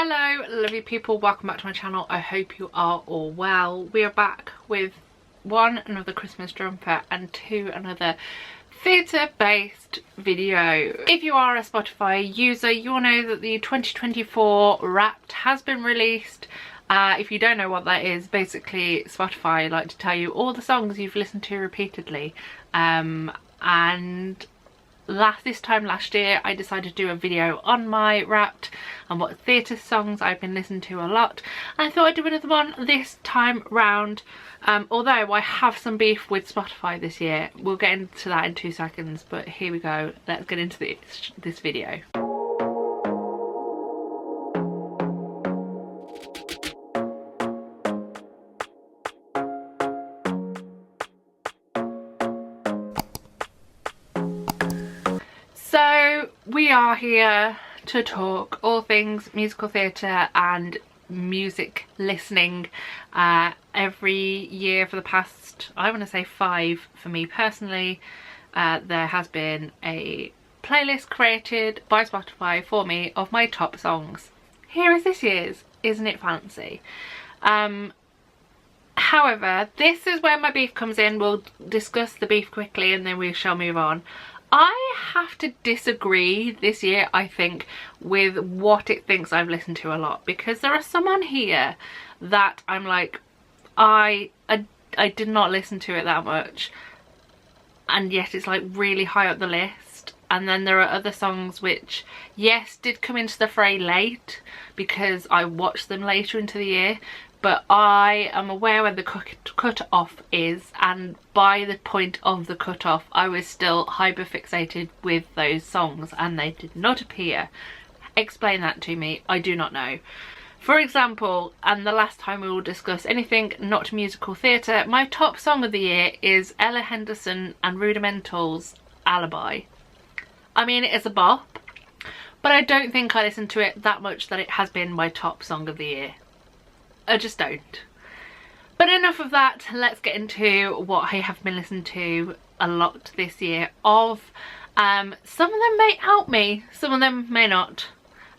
Hello lovely people, welcome back to my channel. I hope you are all well. We are back with another Christmas jumper and another theatre based video. If you are a Spotify user, you'll know that the 2024 Wrapped has been released. If you don't know what that is, basically Spotify like to tell you all the songs you've listened to repeatedly, and this time last year I decided to do a video on my Wrapped and what theatre songs I've been listening to a lot. I thought I'd do another one this time round, although I have some beef with Spotify this year. We'll get into that in 2 seconds, but here we go. Let's get into this video. So we are here to talk all things musical theatre and music listening. Every year for the past, I want to say 5 for me personally, there has been a playlist created by Spotify for me of my top songs. Here is this year's Isn't It Fancy? However, this is where my beef comes in. We'll discuss the beef quickly and then we shall move on. I have to disagree this year, I think, with what it thinks I've listened to a lot, because there are some on here that I'm like, I did not listen to it that much, and yet it's like really high up the list. And then there are other songs which, yes, did come into the fray late because I watched them later into the year, but I am aware where the cut-off is, and by the point of the cut-off I was still hyper-fixated with those songs and they did not appear. Explain that to me, I do not know. For example, and the last time we will discuss anything not musical theatre, my top song of the year is Ella Henderson and Rudimental's Alibi. I mean, it is a bop, but I don't think I listened to it that much that it has been my top song of the year. I just don't. But enough of that, let's get into what I have been listening to a lot this year of. Some of them may out me, some of them may not.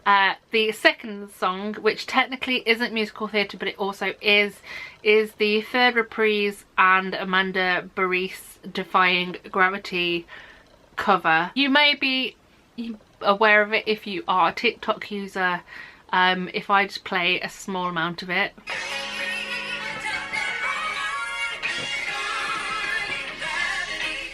The second song, which technically isn't musical theatre but it also is the third reprise and Amanda Beres Defying Gravity cover. You may be aware of it if you are a TikTok user. If I just play a small amount of it.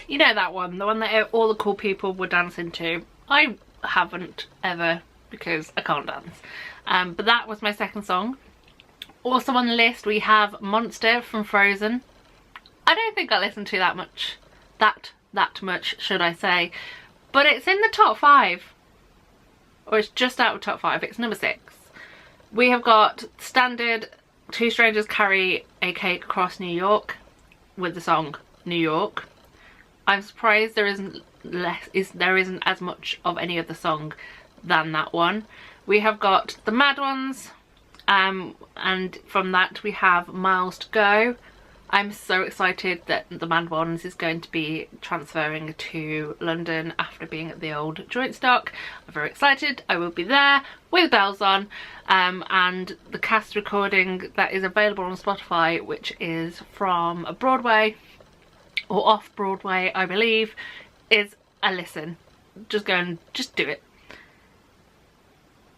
You know that one, the one that all the cool people were dancing to. I haven't ever, because I can't dance. But that was my second song. Also on the list we have Monster from Frozen. I don't think I listened to that much, that much should I say, but it's in the top 5. Or it's just out of top 5, it's number 6. We have got standard Two Strangers Carry a Cake Across New York with the song New York. I'm surprised there isn't as much of any other song than that one. We have got the Mad Ones, and from that we have Miles to Go. I'm so excited that the Mad Ones is going to be transferring to London after being at the old joint stock. I'm very excited. I will be there with bells on, and the cast recording that is available on Spotify, which is from Broadway or off Broadway I believe, is a listen. Just go and just do it.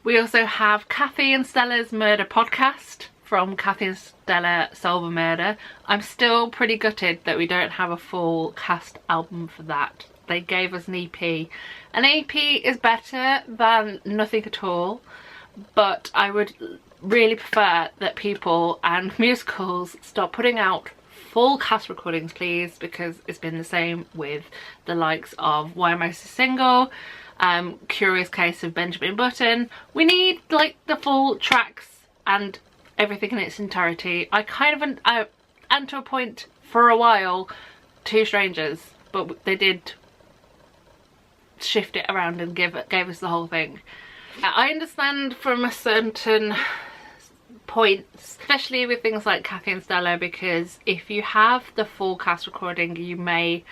We also have Kathy and Stella's Murder podcast from Kathy and Stella Solve a Murder. I'm still pretty gutted that we don't have a full cast album for that. They gave us an EP. An EP is better than nothing at all, but I would really prefer that people and musicals stop putting out full cast recordings, please, because it's been the same with the likes of Why Am I So Single, Curious Case of Benjamin Button. We need like the full tracks and everything in its entirety. I kind of, and to a point for a while, Two Strangers, but they did shift it around and gave us the whole thing. I understand from a certain points, especially with things like Kathy and Stella, because if you have the full cast recording you may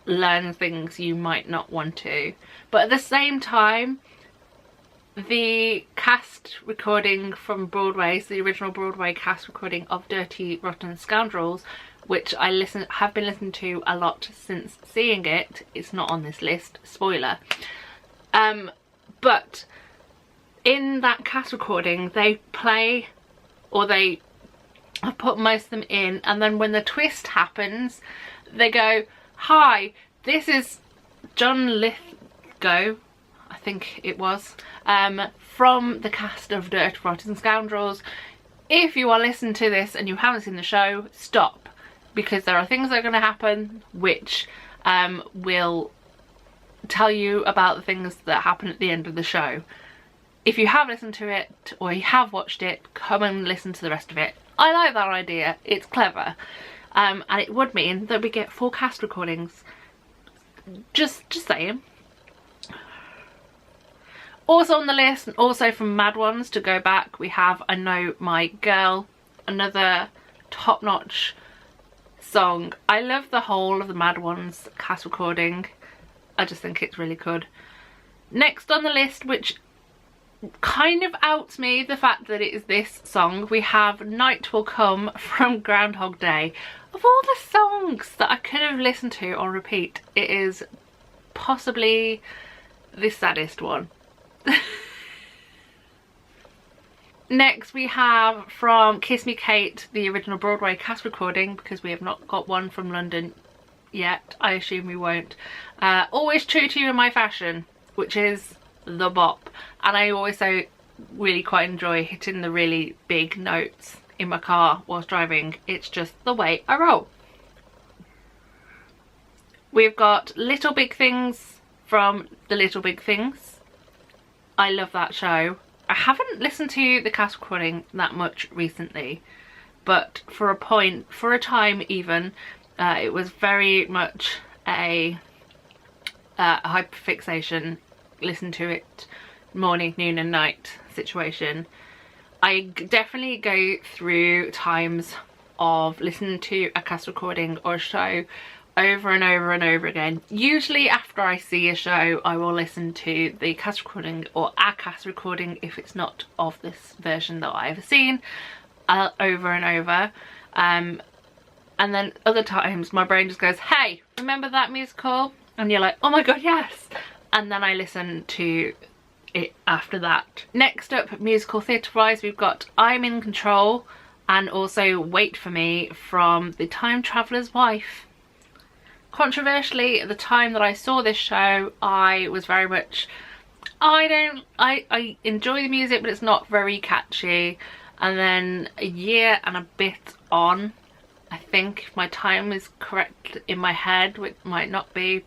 learn things you might not want to, but at the same time the cast recording from Broadway, so the original Broadway cast recording of Dirty Rotten Scoundrels, which I have been listening to a lot since seeing it. It's not on this list, spoiler. But in that cast recording, they play, or they have put most of them in, and then when the twist happens, they go, "Hi, this is John Lithgow," I think it was, from the cast of Dirty Rotten Scoundrels. If you are listening to this and you haven't seen the show, stop, because there are things that are going to happen which will tell you about the things that happen at the end of the show. If you have listened to it or you have watched it, come and listen to the rest of it. I like that idea, it's clever, and it would mean that we get 4 cast recordings. Just saying. Also on the list, and also from Mad Ones, to go back, we have I Know My Girl, another top-notch song. I love the whole of the Mad Ones cast recording. I just think it's really good. Next on the list, which kind of outs me the fact that it is this song, we have Night Will Come from Groundhog Day. Of all the songs that I could have listened to on repeat, it is possibly the saddest one. Next we have from Kiss Me Kate, the original Broadway cast recording, because we have not got one from London yet. I assume we won't. Always True to You in My Fashion, which is the bop, and I also really quite enjoy hitting the really big notes in my car whilst driving. It's just the way I roll. We've got Little Big Things from The Little Big Things. I love that show. I haven't listened to the cast recording that much recently, but for a time even, it was very much a hyperfixation, listen to it morning, noon and night situation. I definitely go through times of listening to a cast recording or a show over and over and over again. Usually after I see a show, I will listen to the cast recording or a cast recording if it's not of this version that I have seen, over and over. And then other times my brain just goes, "Hey, remember that musical?" And you're like, "Oh my god, yes!" And then I listen to it after that. Next up, musical theatre wise, we've got I'm in Control and also Wait for Me from The Time Traveller's Wife. Controversially, at the time that I saw this show, I was very much, I enjoy the music, but it's not very catchy. And then a year and a bit on, I think if my time is correct in my head, which might not be,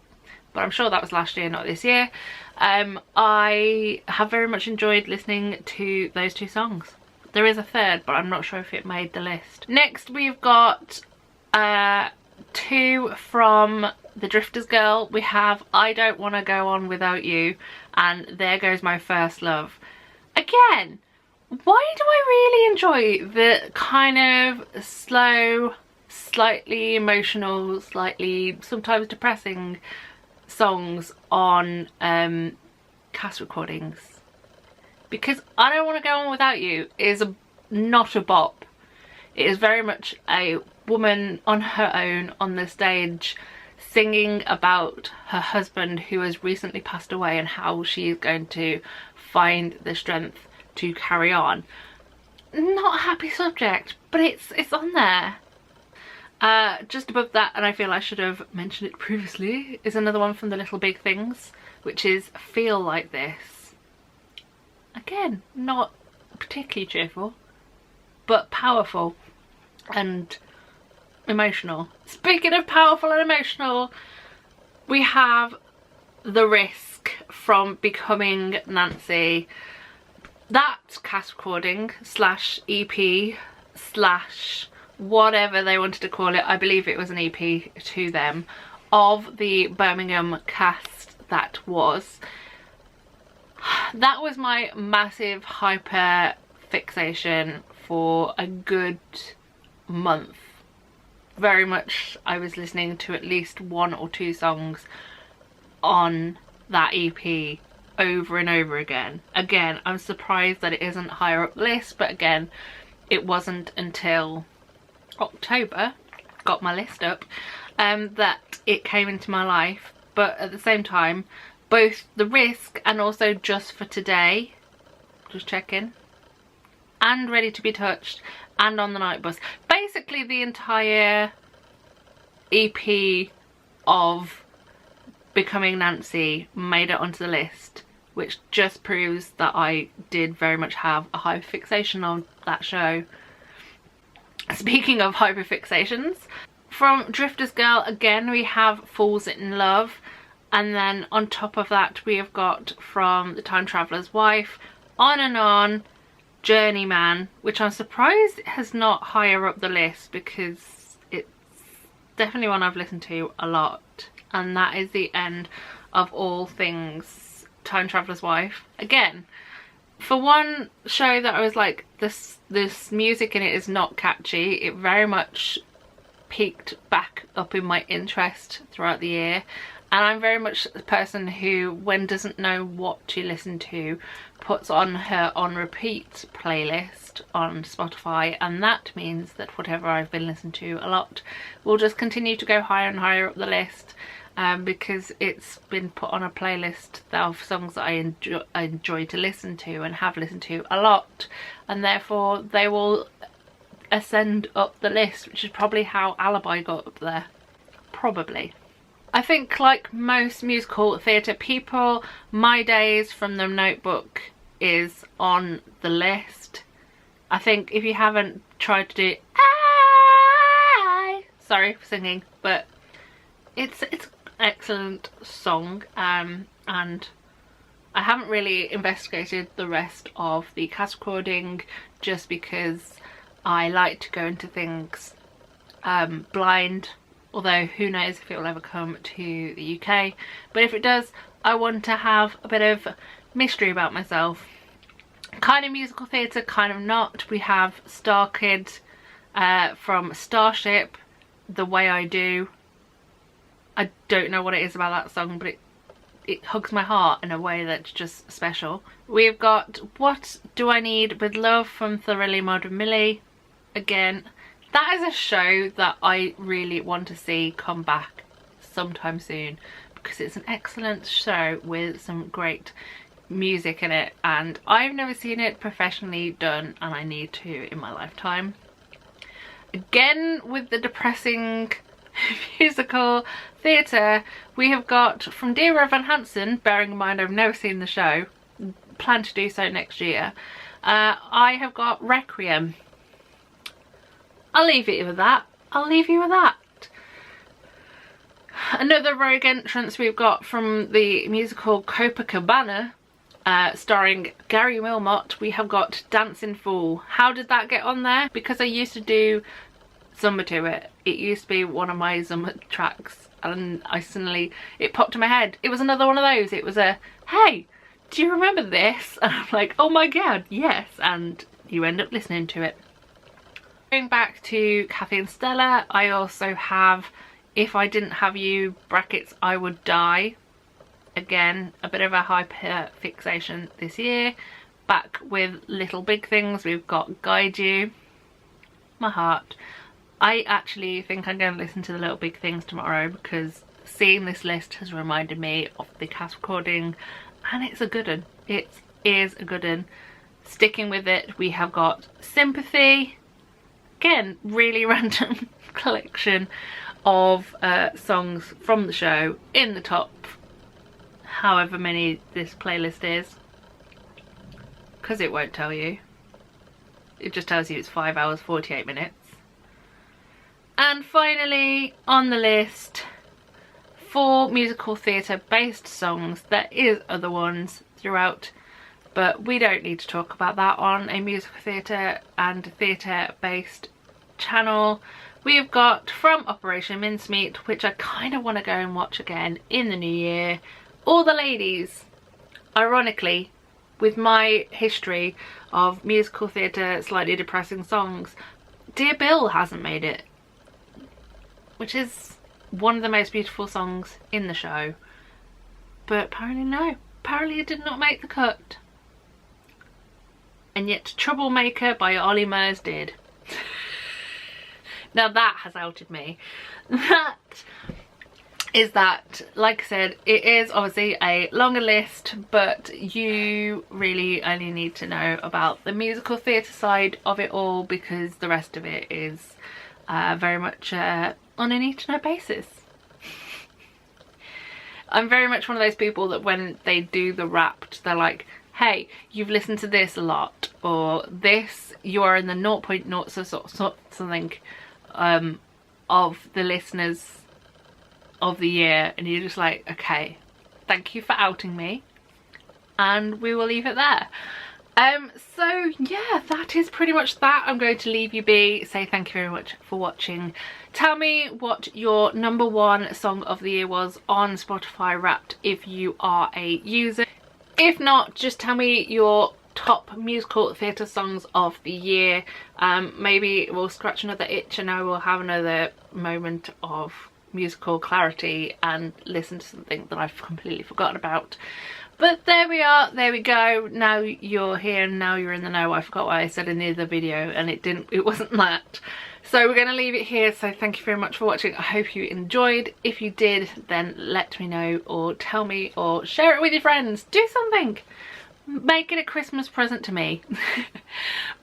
but I'm sure that was last year, not this year, I have very much enjoyed listening to those 2 songs. There is a third, but I'm not sure if it made the list. Next we've got 2 from The Drifter's Girl. We have I Don't Want to Go On Without You and There Goes My First Love. Again, why do I really enjoy the kind of slow, slightly emotional, slightly sometimes depressing songs on cast recordings? Because I Don't Want to Go On Without You is not a bop. It is very much a woman on her own on the stage singing about her husband who has recently passed away and how she is going to find the strength to carry on. Not a happy subject, but it's on there. Just above that, and I feel I should have mentioned it previously, is another one from The Little Big Things, which is Feel Like This. Again, not particularly cheerful, but powerful and emotional. Speaking of powerful and emotional, we have The Risk from Becoming Nancy. That cast recording slash EP slash whatever they wanted to call it, I believe it was an EP to them, of the Birmingham cast that was my massive hyper fixation for a good month. Very much I was listening to at least 1 or 2 songs on that EP over and over again. Again, I'm surprised that it isn't higher up the list, but again, it wasn't until October, got my list up, that it came into my life. But at the same time, both The Risk and also Just for Today, just checking, and Ready to be Touched and On the Night Bus, basically the entire EP of Becoming Nancy made it onto the list, which just proves that I did very much have a hyperfixation on that show. Speaking of hyperfixations, from Drifter's Girl, again we have Falls in Love, and then on top of that we have got from The Time Traveller's Wife, On and On, Journeyman, which I'm surprised has not higher up the list because it's definitely one I've listened to a lot. And that is the end of all things Time Traveller's Wife. Again, for one show that I was like, this music in it is not catchy, it very much peaked back up in my interest throughout the year. And I'm very much the person who, when doesn't know what to listen to, puts on her on repeat playlist on Spotify, and that means that whatever I've been listening to a lot will just continue to go higher and higher up the list, because it's been put on a playlist of songs that I enjoy to listen to and have listened to a lot, and therefore they will ascend up the list, which is probably how Alibi got up there. Probably. I think, like most musical theatre people, My Days from The Notebook is on the list. I think if you haven't tried to do sorry for singing, but it's an excellent song, and I haven't really investigated the rest of the cast recording just because I like to go into things blind. Although who knows if it will ever come to the UK, but if it does, I want to have a bit of mystery about myself. Kind of musical theatre, kind of not. We have Star Kid from Starship, The Way I Do. I don't know what it is about that song, but it hugs my heart in a way that's just special. We've got What Do I Need with Love from Thoroughly Modern Millie. Again, that is a show that I really want to see come back sometime soon, because it's an excellent show with some great music in it, and I've never seen it professionally done, and I need to in my lifetime. Again, with the depressing musical theatre, we have got from Dear Evan Hansen, bearing in mind I've never seen the show, plan to do so next year. I have got Requiem. I'll leave it with that. I'll leave you with that. Another rogue entrance we've got from the musical Copacabana, starring Gary Wilmot. We have got Dancing Fool. How did that get on there? Because I used to do Zumba to it. It used to be one of my Zumba tracks, and I suddenly, it popped in my head. It was another one of those. It was a, hey, do you remember this? And I'm like, oh my god, yes. And you end up listening to it. Going back to Kathy and Stella, I also have If I Didn't Have You, brackets I Would Die. Again, a bit of a hyper fixation this year. Back with Little Big Things, we've got Guide You, My Heart. I actually think I'm going to listen to the Little Big Things tomorrow, because seeing this list has reminded me of the cast recording, and it's a good one. It is a good one. Sticking with it, we have got Sympathy. Again, really random collection of songs from the show in the top however many this playlist is, because it won't tell you. It just tells you it's 5 hours 48 minutes. And finally on the list, 4 musical theatre based songs. There is other ones throughout, but we don't need to talk about that on a musical theatre and theatre based channel. We've got from Operation Mincemeat, which I kind of want to go and watch again in the new year, All the Ladies. Ironically, with my history of musical theatre slightly depressing songs, Dear Bill hasn't made it, which is one of the most beautiful songs in the show. But apparently no. apparently it did not make the cut. And yet Troublemaker by Ollie Murs did. Now that has outed me. That is that, like I said, it is obviously a longer list, but you really only need to know about the musical theatre side of it all, because the rest of it is very much on a need to know basis. I'm very much one of those people that when they do the Wrapped, they're like, hey, you've listened to this a lot, or this, you are in the 0.0 something of the listeners of the year, and you're just like, okay, thank you for outing me, and we will leave it there. So yeah, that is pretty much that. I'm going to leave you be, say thank you very much for watching. Tell me what your #1 song of the year was on Spotify Wrapped if you are a user. If not, just tell me your top musical theatre songs of the year. Maybe we'll scratch another itch and I will have another moment of musical clarity and listen to something that I've completely forgotten about. But there we are, there we go. Now you're here and now you're in the know. I forgot what I said in the other video and it wasn't that. So we're going to leave it here. So thank you very much for watching. I hope you enjoyed. If you did, then let me know, or tell me, or share it with your friends. Do something. Make it a Christmas present to me.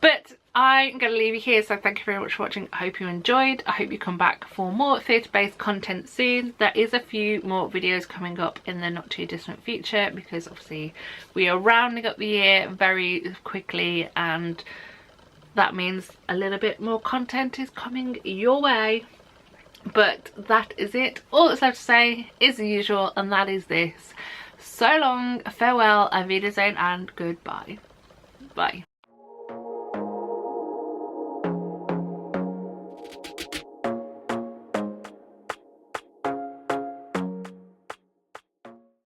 But I'm going to leave you here. So thank you very much for watching. I hope you enjoyed. I hope you come back for more theatre-based content soon. There is a few more videos coming up in the not too distant future, because obviously we are rounding up the year very quickly, and that means a little bit more content is coming your way. But that is it. All that's left to say is the usual, and that is this. So long, farewell, auf Wiedersehen, and goodbye. Bye.